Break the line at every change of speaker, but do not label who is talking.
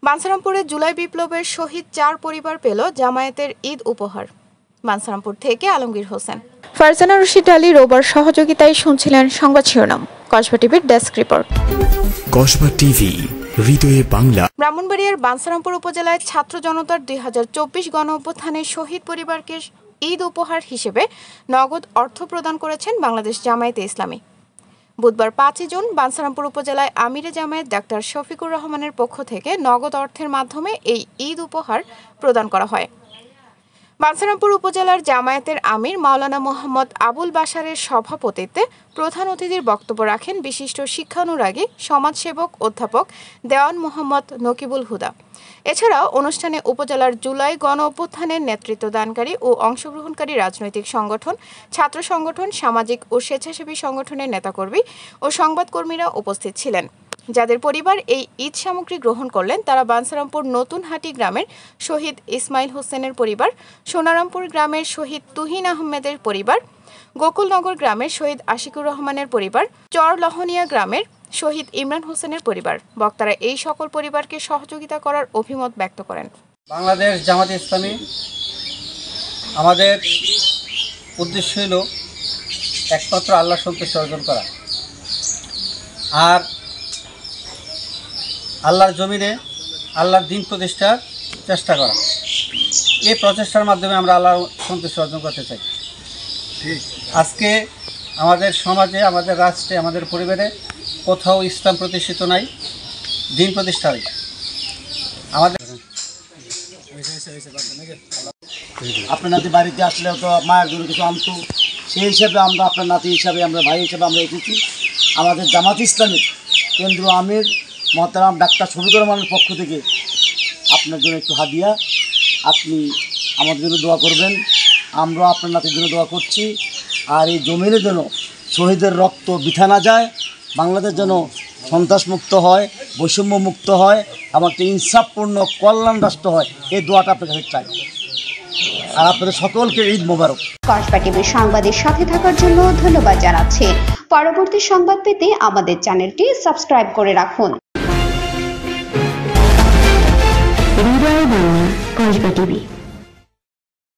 বাঞ্ছারামপুরে জুলাই বিপ্লবের শহীদ 4 পরিবার পেল জামায়াতের ঈদ উপহার। বাঞ্ছারামপুর থেকে আলমগীর হোসেন, ফারজানা রশিদ আলী রোববার সহযোগিতায় শুনছিলেন সংবাদ শিরোনাম। কসবা টিভির ডেস্ক রিপোর্ট।
কসবা টিভি, হৃদয়ে বাংলা।
ব্রাহ্মণবাড়িয়ার বাঞ্ছারামপুর উপজেলায় ছাত্র জনতার 2024 গণ অভ্যুত্থানে শহীদ পরিবারকে ঈদ উপহার হিসেবে নগদ অর্থ প্রদান করেছেন বাংলাদেশ জামায়াতে ইসলামী। বুধবার 5 জুন বাঞ্ছারামপুর উপজেলায় আমিরে জামায়াত ডাক্তার শফিকুর রহমানের পক্ষ থেকে নগদ অর্থের মাধ্যমে এই ঈদ উপহার প্রদান করা হয়। বাঞ্ছারামপুর উপজেলার জামায়াতের আমির মাওলানা মোহাম্মদ আবুল বাশারের সভাপতিত্বে প্রধান অতিথির বক্তব্য রাখেন বিশিষ্ট শিক্ষানুরাগী সমাজসেবক অধ্যাপক দেওয়ান মোহাম্মদ নকিবুল হুদা। এছাড়াও অনুষ্ঠানে উপজেলার জুলাই গণ অভ্যুত্থানের নেতৃত্বদানকারী ও অংশগ্রহণকারী রাজনৈতিক সংগঠন, ছাত্র সংগঠন, সামাজিক ও স্বেচ্ছাসেবী সংগঠনের নেতাকর্মী ও সংবাদকর্মীরা উপস্থিত ছিলেন। যাদের পরিবার এই ঈদ সামগ্রী গ্রহণ করলেন তারা বাঞ্ছারামপুর নতুনহাটি গ্রামের শহীদ ইসমাইল হোসেনের পরিবার, সোনারামপুর গ্রামের শহীদ তুহিন আহমেদের পরিবার, গোকুলনগর গ্রামের শহীদ আশিকুর রহমানের পরিবার, চরলহনিয়া গ্রামের শহীদ ইমরান হোসেনের পরিবার। বক্তারা এই সকল পরিবারকে সহযোগিতা করার অভিমত ব্যক্ত করেন।
বাংলাদেশ জামায়াতে ইসলামী আমাদের উদ্দেশ্য হল একমাত্র আল্লাহ সন্তুষ্টি অর্জন করা আর আল্লাহর জমিনে আল্লাহর দ্বীন প্রতিষ্ঠার চেষ্টা করা। এই প্রচেষ্টার মাধ্যমে আমরা আল্লাহর সন্তুষ্টি অর্জন করতে চাই। আজকে আমাদের সমাজে, আমাদের রাষ্ট্রে, আমাদের পরিবারে কোথাও ইসলাম প্রতিষ্ঠিত নাই, দ্বীন প্রতিষ্ঠা নেই। আমাদের
আপনার নাতি বাড়িতে আসলে তো মায়ের জন্য কিছু আনতো, সেই হিসাবে আমরা আপনার নাতি হিসাবে, আমরা ভাই হিসাবে আমরা এসেছি। আমাদের জামাত ইসলামের কেন্দ্রীয় আমির মহতারাম ডাক্তার শফিকুর রহমানের পক্ষ থেকে আপনার জন্য একটু হাদিয়া, আপনি আমাদের জন্য দোয়া করবেন, আমরাও আপনার নাতির জন্য দোয়া করছি। আর এই জমিনের জন্য শহীদের রক্ত বৃথা না যায়, বাংলাদেশ যেন সন্ত্রাসমুক্ত হয়, বৈষম্য মুক্ত হয়, আমার একটা ইনসাফপূর্ণ কল্যাণ রাষ্ট্র হয়, এই দোয়াটা আপনার কাছে চাই। আর আপনাদের সকলকে ঈদ মোবারক।
কসবা টিভির সংবাদের সাথে থাকার জন্য ধন্যবাদ জানাচ্ছি। পরবর্তী সংবাদ পেতে আমাদের চ্যানেলটি সাবস্ক্রাইব করে রাখুন। হৃদয়ে বাংলা, কসবা টিভি।